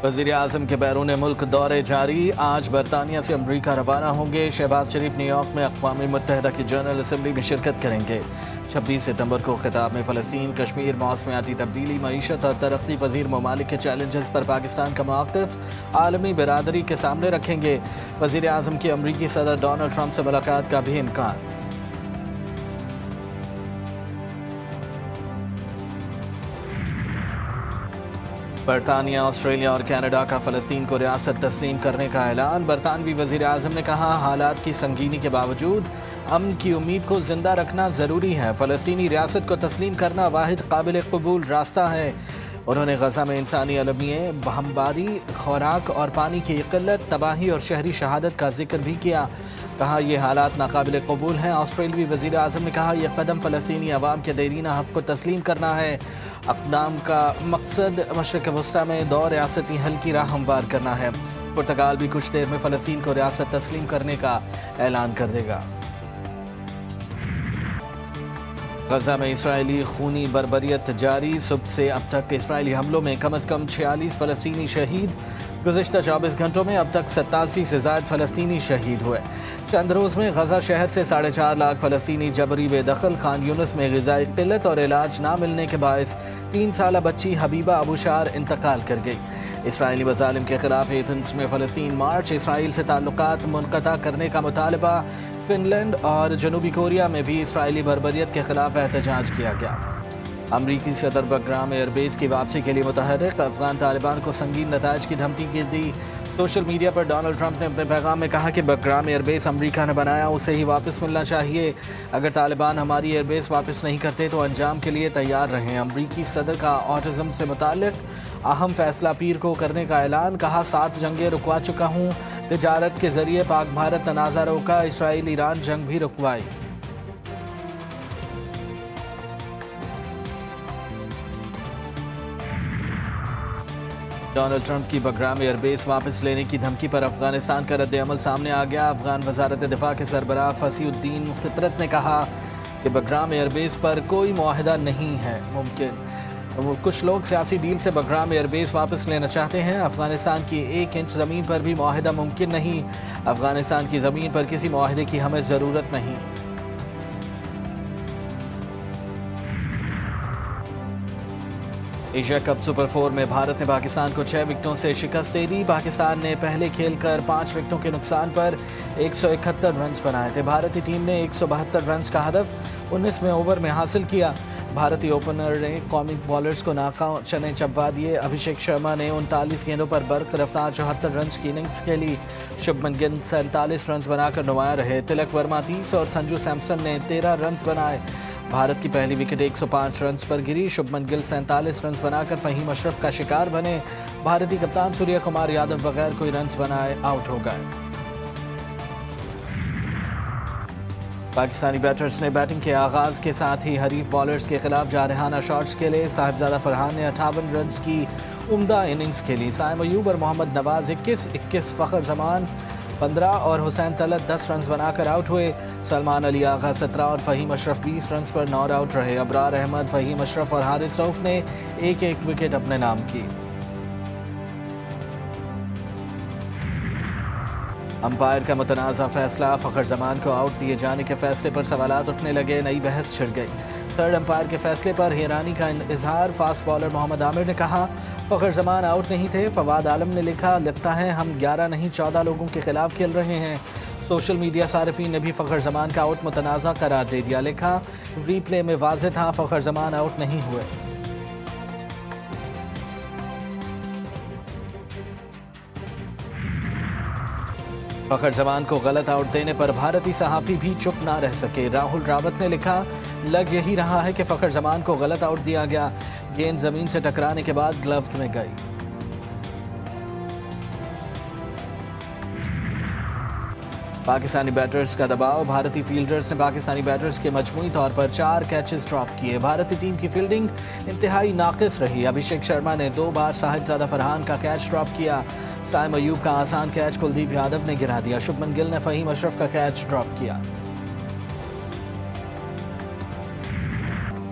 وزیر اعظم کے بیرون ملک دورے جاری، آج برطانیہ سے امریکہ روانہ ہوں گے۔ شہباز شریف نیو یارک میں اقوام متحدہ کی جنرل اسمبلی میں شرکت کریں گے۔ 26 ستمبر کو خطاب میں فلسطین، کشمیر، موسمیاتی تبدیلی، معیشت اور ترقی پذیر ممالک کے چیلنجز پر پاکستان کا موقف عالمی برادری کے سامنے رکھیں گے۔ وزیر اعظم کی امریکی صدر ڈونلڈ ٹرمپ سے ملاقات کا بھی امکان۔ برطانیہ، آسٹریلیا اور کینیڈا کا فلسطین کو ریاست تسلیم کرنے کا اعلان۔ برطانوی وزیر اعظم نے کہا، حالات کی سنگینی کے باوجود امن کی امید کو زندہ رکھنا ضروری ہے۔ فلسطینی ریاست کو تسلیم کرنا واحد قابل قبول راستہ ہے۔ انہوں نے غزہ میں انسانی المیے، بمباری، خوراک اور پانی کی قلت، تباہی اور شہری شہادت کا ذکر بھی کیا۔ کہا، یہ حالات ناقابل قبول ہیں۔ آسٹریلوی وزیر اعظم نے کہا، یہ قدم فلسطینی عوام کے دیرینہ حق کو تسلیم کرنا ہے۔ اقدام کا مقصد مشرق وسطیٰ میں دو ریاستی حل کی راہ ہموار کرنا ہے۔ پرتگال بھی کچھ دیر میں فلسطین کو ریاست تسلیم کرنے کا اعلان کر دے گا۔ غزہ میں اسرائیلی خونی بربریت جاری، صبح سے اب تک اسرائیلی حملوں میں کم از کم 46 فلسطینی شہید۔ گزشتہ 24 گھنٹوں میں اب تک 87 سے زائد فلسطینی شہید ہوئے۔ چند روز میں غزہ شہر سے 4.5 لاکھ فلسطینی جبری بے دخل۔ خان یونس میں غذائی قلت اور علاج نہ ملنے کے باعث 3 سالہ بچی حبیبہ ابو شار انتقال کر گئی۔ اسرائیلی مظالم کے خلاف ایتھنز میں فلسطین مارچ، اسرائیل سے تعلقات منقطع کرنے کا مطالبہ۔ فن لینڈ اور جنوبی کوریا میں بھی اسرائیلی بربریت کے خلاف احتجاج کیا گیا۔ امریکی صدر بگرام ایئر بیس کی واپسی کے لیے متحرک، افغان طالبان کو سنگین نتائج کی دھمکی دی۔ سوشل میڈیا پر ڈونلڈ ٹرمپ نے اپنے پیغام میں کہا کہ بگرام ایئر بیس امریکہ نے بنایا، اسے ہی واپس ملنا چاہیے۔ اگر طالبان ہماری ایئر بیس واپس نہیں کرتے تو انجام کے لیے تیار رہیں۔ امریکی صدر کا آٹزم سے متعلق اہم فیصلہ پیر کو کرنے کا اعلان۔ کہا، 7 جنگیں رکوا چکا ہوں، تجارت کے ذریعے پاک بھارت تنازع روکا، اسرائیل ایران جنگ بھی رکوائی۔ ڈونلڈ ٹرمپ کی بگرام ایئر بیس واپس لینے کی دھمکی پر افغانستان کا رد عمل سامنے آ گیا۔ افغان وزارت دفاع کے سربراہ فصیح الدین فطرت نے کہا کہ بگرام ایئر بیس پر کوئی معاہدہ نہیں ہے ممکن۔ کچھ لوگ سیاسی ڈیل سے بگرام ایئر بیس واپس لینا چاہتے ہیں۔ افغانستان کی 1 انچ زمین پر بھی معاہدہ ممکن نہیں۔ افغانستان کی زمین پر کسی معاہدے کی ہمیں ضرورت نہیں۔ ایشیا کپ سپر 4 میں بھارت نے پاکستان کو 6 وکٹوں سے شکست دے دی۔ پاکستان نے پہلے کھیل کر 5 وکٹوں کے نقصان پر 171 رنز بنائے تھے۔ بھارتی ٹیم نے 172 رنز کا ہدف 19ویں اوور میں حاصل کیا۔ بھارتی اوپنر نے قومی بالرز کو ناکام چنے چبوا دیے۔ ابھیشیک شرما نے 39 گیندوں پر برق رفتار 74 رنز کی اننگز کھیلی۔ شبمن گل 47 رنز بنا کر نمایاں رہے۔ تلک ورما 30 اور سنجو سیمسن نے 13 رنز بنائے۔ بھارت کی پہلی وکٹ 105 رنز پر گری۔ شبمن گل 47 رنز بنا کر فہیم اشرف کا شکار بنے۔ بھارتی کپتان سوریہ کمار یادو بغیر کوئی رنز بنائے آؤٹ ہو گئے۔ پاکستانی بیٹرز نے بیٹنگ کے آغاز کے ساتھ ہی حریف بالرز کے خلاف جارحانہ شاٹس کھیلے۔ صاحبزادہ فرحان نے 58 رنز کی عمدہ اننگز کھیلی۔ سائم ایوب اور محمد نواز 21 فخر زمان 15 اور حسین طلعت 10 رنز بنا کر آؤٹ ہوئے۔ سلمان علی آغا 17 اور فہیم اشرف 20 رنز پر ناٹ آؤٹ رہے۔ ابرار احمد، فہیم اشرف اور حارث رؤف نے ایک وکٹ اپنے نام کی۔ امپائر کا متنازع فیصلہ، فخر زمان کو آؤٹ دیے جانے کے فیصلے پر سوالات اٹھنے لگے، نئی بحث چھڑ گئی۔ تھرڈ امپائر کے فیصلے پر حیرانی کا اظہار۔ فاسٹ بالر محمد عامر نے کہا، فخر زمان آؤٹ نہیں تھے۔ فواد عالم نے لکھا، لگتا ہے ہم 11 نہیں 14 لوگوں کے خلاف کھیل رہے ہیں۔ سوشل میڈیا صارفین نے بھی فخر زمان کا آؤٹ متنازع قرار دے دیا۔ لکھا، ری پلے میں واضح تھا فخر زمان آؤٹ نہیں ہوئے۔ فخر زمان کو غلط آؤٹ دینے پر بھارتی صحافی بھی چپ نہ رہ سکے۔ راہل راوت نے لکھا، لگ یہی رہا ہے کہ فخر زمان کو غلط آؤٹ دیا گیا۔ گیند زمین سے ٹکرانے کے بعد گلوز میں گئی۔ پاکستانی بیٹرز کا دباؤ، بھارتی فیلڈرز نے پاکستانی بیٹرز کے مجموعی طور پر 4 کیچز ڈراپ کیے۔ بھارتی ٹیم کی فیلڈنگ انتہائی ناقص رہی۔ ابھیشیک شرما نے 2 بار صاحبزادہ فرحان کا کیچ ڈراپ کیا۔ سائم ایوب کا آسان کیچ کلدیپ یادو نے گرا دیا۔ شبمن گل نے فہیم اشرف کا کیچ ڈراپ کیا۔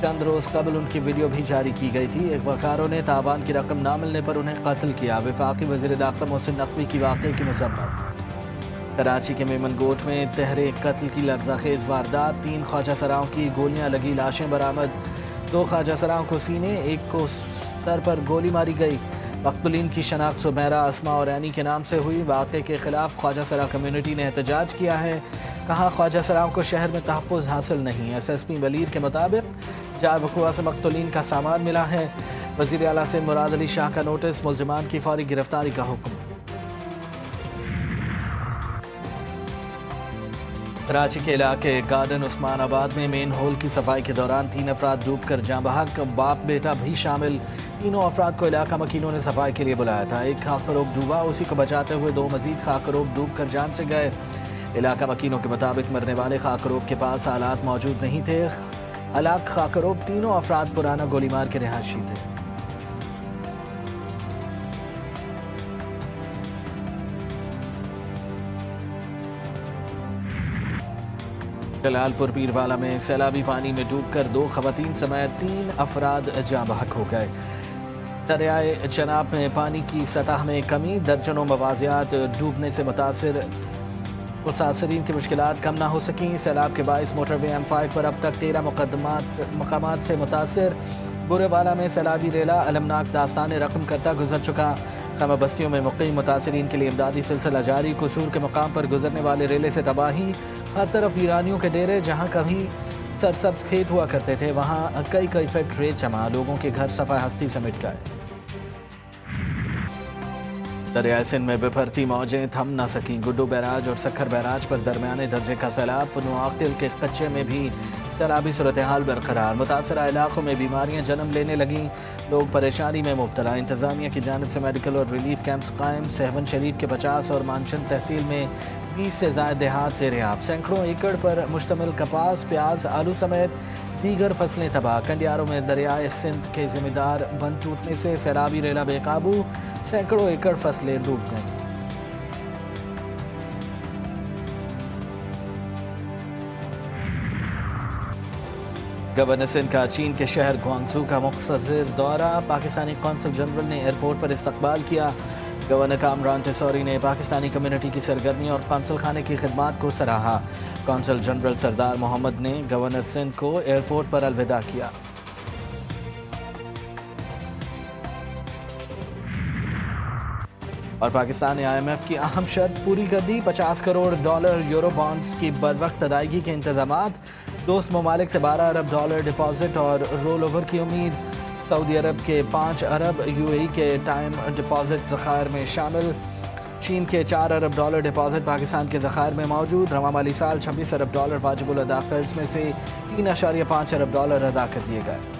چند روز قبل ان کی ویڈیو بھی جاری کی گئی تھی۔ اغواکاروں نے تاوان کی رقم نہ ملنے پر انہیں قتل کیا۔ وفاقی وزیر داخلہ محسن نقوی کی واقعے کی مذمت۔ کراچی کے میمن گوٹ میں تحریک قتل کی لرزہ خیز واردات، 3 خواجہ سراؤں کی گولیاں لگی لاشیں برآمد، 2 خواجہ سراؤں کو سینے، 1 کو سر پر گولی ماری گئی۔ مقتولین کی شناخت سمیرہ، اسما اور عینی کے نام سے ہوئی۔ واقعے کے خلاف خواجہ سرا کمیونٹی نے احتجاج کیا ہے، کہا خواجہ سراؤں کو شہر میں تحفظ حاصل نہیں۔ ایس ایس پی ولیر کے مطابق جائے وقوع سے مقتولین کا سامان ملا ہے۔ وزیر اعلیٰ سے مراد علی شاہ کا نوٹس، ملزمان کی فوری گرفتاری کا حکم۔ کراچی کے علاقے گارڈن عثمان آباد میں مین ہول کی صفائی کے دوران 3 افراد ڈوب کر جاں بحق، باپ بیٹا بھی شامل۔ تینوں افراد کو علاقہ مکینوں نے صفائی کے لیے بلایا تھا۔ ایک خاکروب ڈوبا، اسی کو بچاتے ہوئے 2 مزید خاکروب ڈوب کر جان سے گئے۔ علاقہ مکینوں کے مطابق مرنے والے خاکروب کے پاس آلات موجود نہیں تھے۔ ہلاک خاکروب تینوں افراد پرانا گولی مار کے رہائشی تھے۔ جلال پور پیروالا میں سیلابی پانی میں ڈوب کر 2 خواتین سمیت 3 افراد جاں بحق ہو گئے۔ دریائے چناب میں پانی کی سطح میں کمی، درجنوں مواضعات ڈوبنے سے متاثرین کی مشکلات کم نہ ہو سکیں۔ سیلاب کے باعث موٹر وے M5 پر اب تک 13 مقامات سے متاثر۔ برے والا میں سیلابی ریلا المناک داستان رقم کرتا گزر چکا۔ خیمہ بستیوں میں مقیم متاثرین کے لیے امدادی سلسلہ جاری۔ قصور کے مقام پر گزرنے والے ریلے سے تباہی، ہر طرف ویرانیوں کے ڈیرے۔ جہاں کبھی سرسبز کھیت ہوا کرتے تھے وہاں کئی فٹ ریت جمع، لوگوں کے گھر صفحہ ہستی سمٹ گئے۔ دریائے سندھ میں بپھرتی موجیں تھم نہ سکیں، گڈو بیراج اور سکھر بیراج پر درمیانے درجے کا سیلاب۔ نواقل کے کچے میں بھی سیلابی صورتحال برقرار، متاثرہ علاقوں میں بیماریاں جنم لینے لگیں، لوگ پریشانی میں مبتلا۔ انتظامیہ کی جانب سے میڈیکل اور ریلیف کیمپس قائم۔ سہون شریف کے 50 اور مانشند تحصیل میں 20 سے زائد دیہات سے ریاب۔ سینکڑوں ایکڑ پر مشتمل کپاس، پیاز، آلو سمیت دیگر فصلیں تباہ۔ کنڈیاروں میں دریائے سندھ کے ذمہ دار بند ٹوٹنے سے سیلابی ریلا بے قابو، سینکڑوں ایکڑ فصلیں ڈوب گئیں۔ گورنر سندھ کا چین کے شہر گوانگژو کا مختصر دورہ، پاکستانی قونصل جنرل نے ایئرپورٹ پر استقبال کیا۔ گورنر کامران ٹیسوری نے پاکستانی کمیونٹی کی سرگرمی اور قونصل خانے کی خدمات کو سراہا۔ قونصل جنرل سردار محمد نے گورنر سندھ کو ایئرپورٹ پر الوداع کیا۔ اور پاکستان نے IMF کی اہم شرط پوری کر دی، $50 کروڑ یورو بانڈز کی بروقت ادائیگی کے انتظامات۔ دوست ممالک سے $12 ارب ڈپازٹ اور رول اوور کی امید۔ سعودی عرب کے 5 ارب، UAE کے ٹائم ڈپازٹ ذخائر میں شامل۔ چین کے $4 ارب ڈپازٹ پاکستان کے ذخائر میں موجود۔ رواں مالی سال $26 ارب واجب الادا قرض میں سے $3.5 ارب ادا کر دیے گئے۔